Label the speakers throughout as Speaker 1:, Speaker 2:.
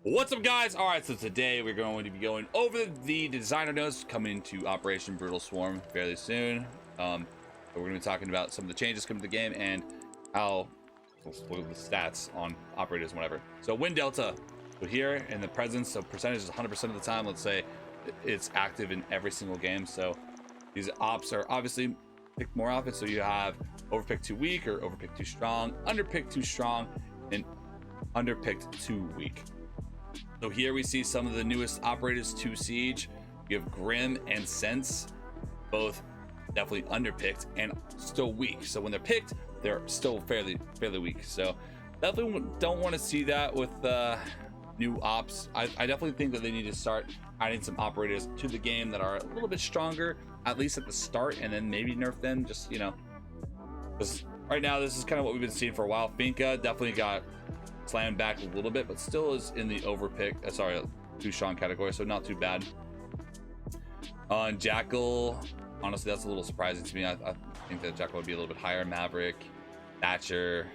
Speaker 1: What's up, guys? All right, so today we're going to be going over the designer notes coming to Operation Brutal Swarm fairly soon. So we're going to be talking about some of the changes coming to the game and how we'll look at the stats on operators and whatever. So win delta, so here in the presence, so percentage is 100% of the time. Let's say it's active in every single game. So these ops are obviously picked more often. So you have overpick too weak or overpick too strong, underpick too strong, and underpicked too weak. So here we see some of the newest operators to Siege. You have Grim and Sens, both definitely underpicked and still weak. So when they're picked, they're still fairly weak. So definitely don't want to see that with new ops. I definitely think that they need to start adding some operators to the game that are a little bit stronger, at least at the start, and then maybe nerf them. Just, you know, because right now this is kind of what we've been seeing for a while. Finka definitely got slammed back a little bit, but still is in the overpick, too strong category, so not too bad. On Jackal, honestly, that's a little surprising to me. I think that Jackal would be a little bit higher. Maverick, Thatcher,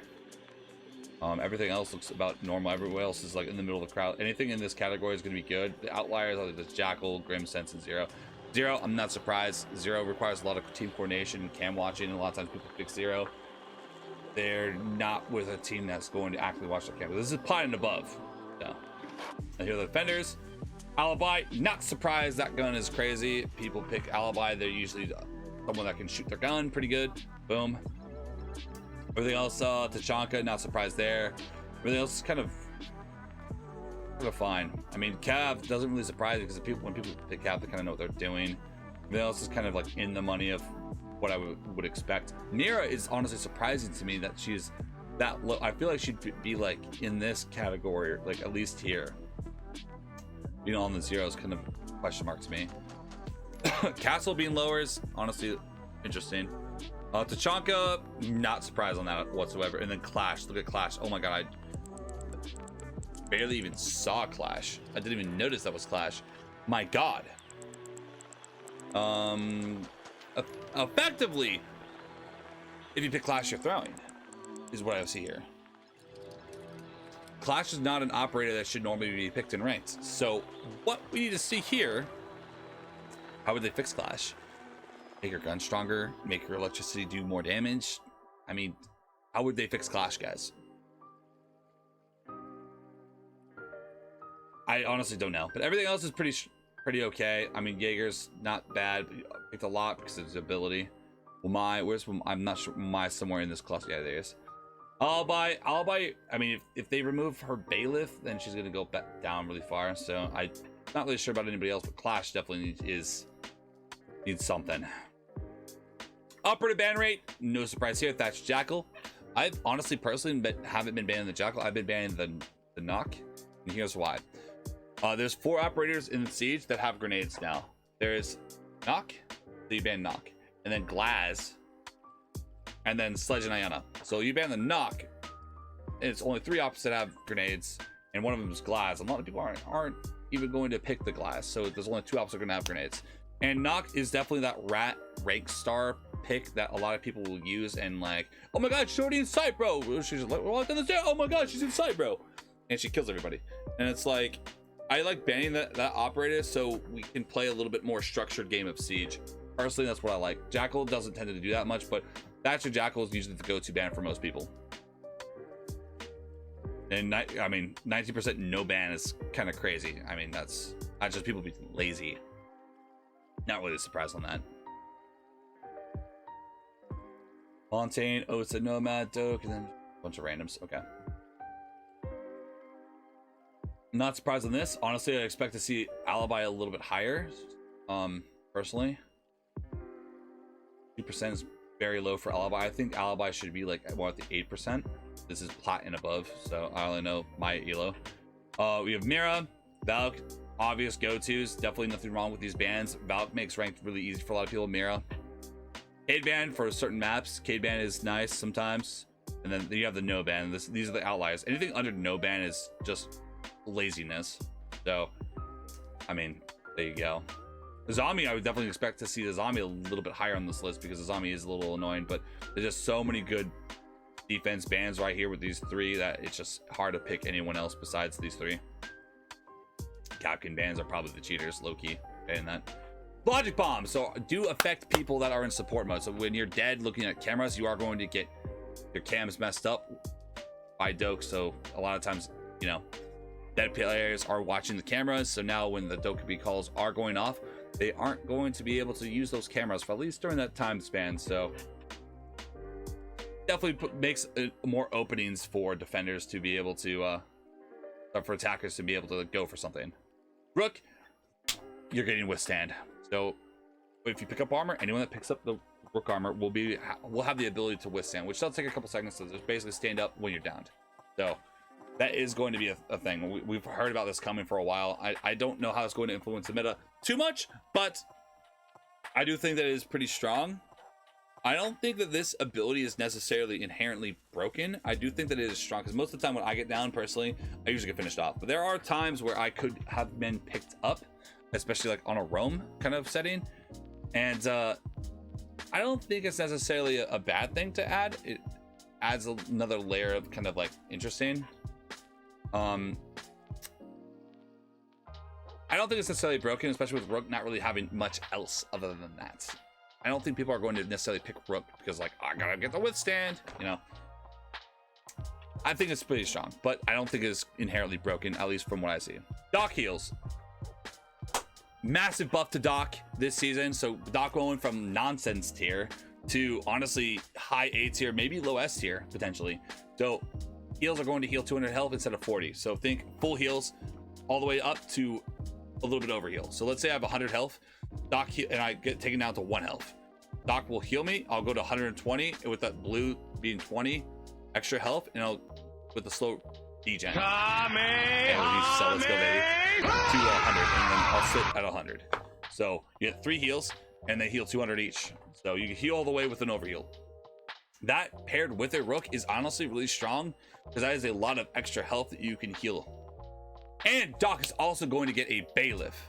Speaker 1: everything else looks about normal. Everywhere else is like in the middle of the crowd. Anything in this category is going to be good. The outliers are just Jackal, Grim, Sense, and Zero. Zero, I'm not surprised. Zero requires a lot of team coordination and cam watching, and a lot of times people pick Zero. They're not with a team that's going to actively watch their camera. This is pot and above. So, and here are the defenders. Alibi, not surprised. That gun is crazy. People pick Alibi. They're usually someone that can shoot their gun pretty good. Boom. Everything else, Tachanka, not surprised there. Everything else is kind of fine. I mean, Cav doesn't really surprise me because when people pick Cav, they kind of know what they're doing. Everything else is kind of like in the money of what I would expect. Mira is honestly surprising to me that she's that low. I feel like she'd be like in this category, like at least here. You know, on the zeros, kind of question mark to me. Castle being lower is honestly interesting. Tachanka, not surprised on that whatsoever. And then Clash, look at Clash. Oh my god, I barely even saw Clash. I didn't even notice that was Clash. My god. Effectively, if you pick Clash, you're throwing, is what I see here. Clash is not an operator that should normally be picked in ranks. So what we need to see here, how would they fix Clash? Make your gun stronger, make your electricity do more damage. I mean, how would they fix Clash, guys? I honestly don't know, but everything else is pretty okay. I mean, Jaeger's not bad, but picked a lot because of his ability. Where's I'm not sure. Somewhere in this cluster. Yeah, there is. Alibi. I mean, if they remove her bailiff, then she's gonna go back down really far. So I'm not really sure about anybody else, but Clash definitely needs something. Operative ban rate, no surprise here. Thatch Jackal. I've honestly personally haven't been banning the Jackal. I've been banning the Knock, and here's why. There's 4 operators in the Siege that have grenades now. There's Knock, so you ban Knock, and then Glaz, and then Sledge and Ayana. So you ban the Knock, and it's only 3 ops that have grenades, and one of them is Glaz. A lot of people aren't even going to pick the Glaz, so there's only 2 ops that are going to have grenades. And Knock is definitely that rat rank star pick that a lot of people will use, and like, oh my god, Shorty in sight, bro. She's like, oh my god, she's in sight, bro, and she kills everybody. And it's like, I like banning that operator so we can play a little bit more structured game of Siege. Personally, that's what I like. Jackal doesn't tend to do that much, but Thatcher Jackal is usually the go-to ban for most people. And I mean, 90% no ban is kind of crazy. I mean, that's not just people being lazy. Not really surprised on that. Fontaine, Osa, Nomad, Doke, and then a bunch of randoms. Okay. Not surprised on this. Honestly, I expect to see Alibi a little bit higher. Personally, 2% is very low for Alibi. I think Alibi should be like more at the 8%. This is plat and above, so I only know my elo. We have Mira, Valk, obvious go-tos. Definitely nothing wrong with these bans. Valk makes ranked really easy for a lot of people. Mira, Cade ban for certain maps. Cade ban is nice sometimes, and then you have the no ban. These are the outliers. Anything under no ban is just laziness. So I mean, there you go. The zombie, I would definitely expect to see the zombie a little bit higher on this list because the zombie is a little annoying, but there's just so many good defense bans right here with these 3 that it's just hard to pick anyone else besides these 3. Capcan bans are probably the cheaters, low-key, and that. Logic bombs, so do affect people that are in support mode. So when you're dead looking at cameras, you are going to get your cams messed up by Doke. So a lot of times, you know, dead players are watching the cameras. So now when the Dokkaebi calls are going off, they aren't going to be able to use those cameras for at least during that time span. So definitely makes more openings for defenders to be able to, for attackers to be able to go for something. Rook, you're getting withstand. So if you pick up armor, anyone that picks up the Rook armor will have the ability to withstand, which does take a couple seconds to just basically stand up when you're downed. So that is going to be a thing. We've heard about this coming for a while. I don't know how it's going to influence the meta too much, but I do think that it is pretty strong. I don't think that this ability is necessarily inherently broken. I do think that it is strong, because most of the time when I get down personally, I usually get finished off. But there are times where I could have been picked up, especially like on a roam kind of setting. And I don't think it's necessarily a bad thing to add. It adds another layer of kind of like interesting. I don't think it's necessarily broken, especially with Rook not really having much else other than that. I don't think people are going to necessarily pick Rook because, like, I gotta get the withstand, you know. I think it's pretty strong, but I don't think it's inherently broken, at least from what I see. Doc heals. Massive buff to Doc this season. So Doc going from nonsense tier to honestly high A tier, maybe low S tier potentially. So heals are going to heal 200 health instead of 40. So think full heals all the way up to a little bit over heal. So let's say I have 100 health. Doc and I get taken down to 1 health. Doc will heal me. I'll go to 120 with that blue being 20 extra health, and I'll with the slow degen. So let's go, baby, to 100, and then I'll sit at 100. So you get 3 heals, and they heal 200 each. So you can heal all the way with an overheal. That paired with a Rook is honestly really strong, because that is a lot of extra health that you can heal. And Doc is also going to get a bailiff.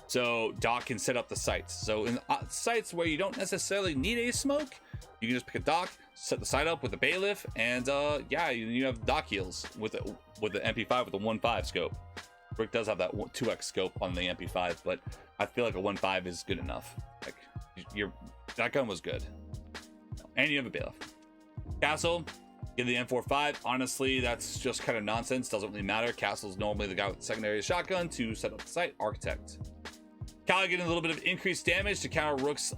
Speaker 1: So Doc can set up the sites. So in sites where you don't necessarily need a smoke, you can just pick a Doc, set the site up with a bailiff, and yeah, you have Doc heals with the MP5 with a 1.5 scope. Rick does have that 2x scope on the MP5, but I feel like a 1.5 is good enough. Like that gun was good. And you have a bailiff. Castle, give the M45. Honestly, that's just kind of nonsense. Doesn't really matter. Castle's normally the guy with the secondary shotgun to set up the site. Architect. Kali getting a little bit of increased damage to counter Rook's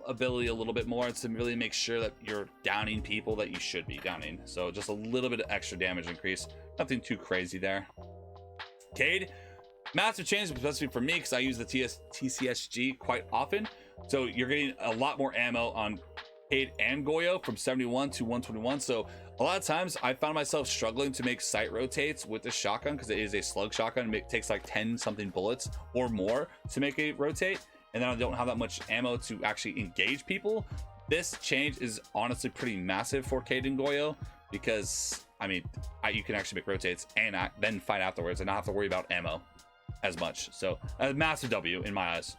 Speaker 1: ability a little bit more, to really make sure that you're downing people that you should be downing. So just a little bit of extra damage increase. Nothing too crazy there. Cade, massive change, especially for me because I use the TCSG quite often. So you're getting a lot more ammo on Cade and Goyo from 71 to 121. So a lot of times I found myself struggling to make sight rotates with the shotgun because it is a slug shotgun. It takes like 10 something bullets or more to make a rotate, and then I don't have that much ammo to actually engage people. This change is honestly pretty massive for Cade and Goyo, because I mean you can actually make rotates and then fight afterwards and not have to worry about ammo as much. So a massive W in my eyes.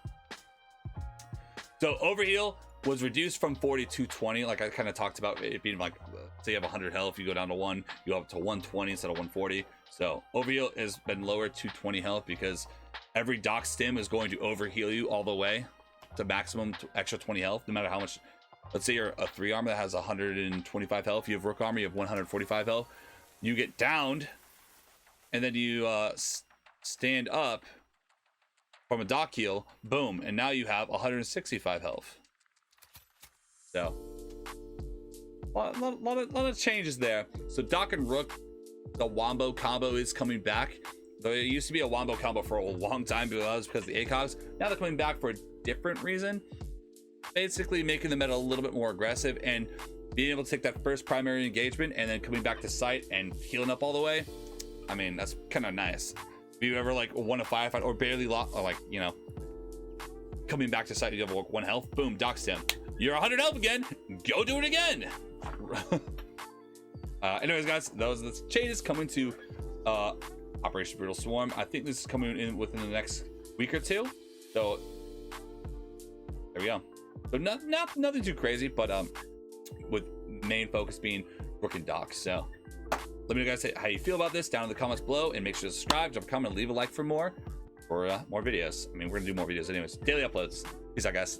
Speaker 1: So overheal was reduced from 40 to 20, like I kind of talked about it being like, say you have 100 health, you go down to 1, you go up to 120 instead of 140. So overheal has been lowered to 20 health because every Doc stim is going to overheal you all the way to maximum to extra 20 health, no matter how much. Let's say you're a 3 armor that has 125 health, you have Rook armor, you have 145 health, you get downed, and then you stand up from a Doc heal, boom, and now you have 165 health. So a lot of changes there. So Doc and Rook, the Wombo combo is coming back. Though it used to be a Wombo combo for a long time, but that was because of the ACOGs. Now they're coming back for a different reason. Basically making the meta a little bit more aggressive and being able to take that first primary engagement and then coming back to site and healing up all the way. I mean, that's kind of nice. If you ever like won a firefight or barely lost, or like, you know, coming back to site, you have 1 health, boom, Doc stim. You're 100 health again, go do it again. Anyways, guys, those are the changes coming to Operation Brutal Swarm. I think this is coming in within the next week or 2. So there we go. So nothing too crazy, but with main focus being Rook and Doc. So Let me know, guys, how you feel about this down in the comments below, and make sure to subscribe, drop a comment, and leave a like for more videos. I mean, we're gonna do more videos anyways. Daily uploads. Peace out, guys.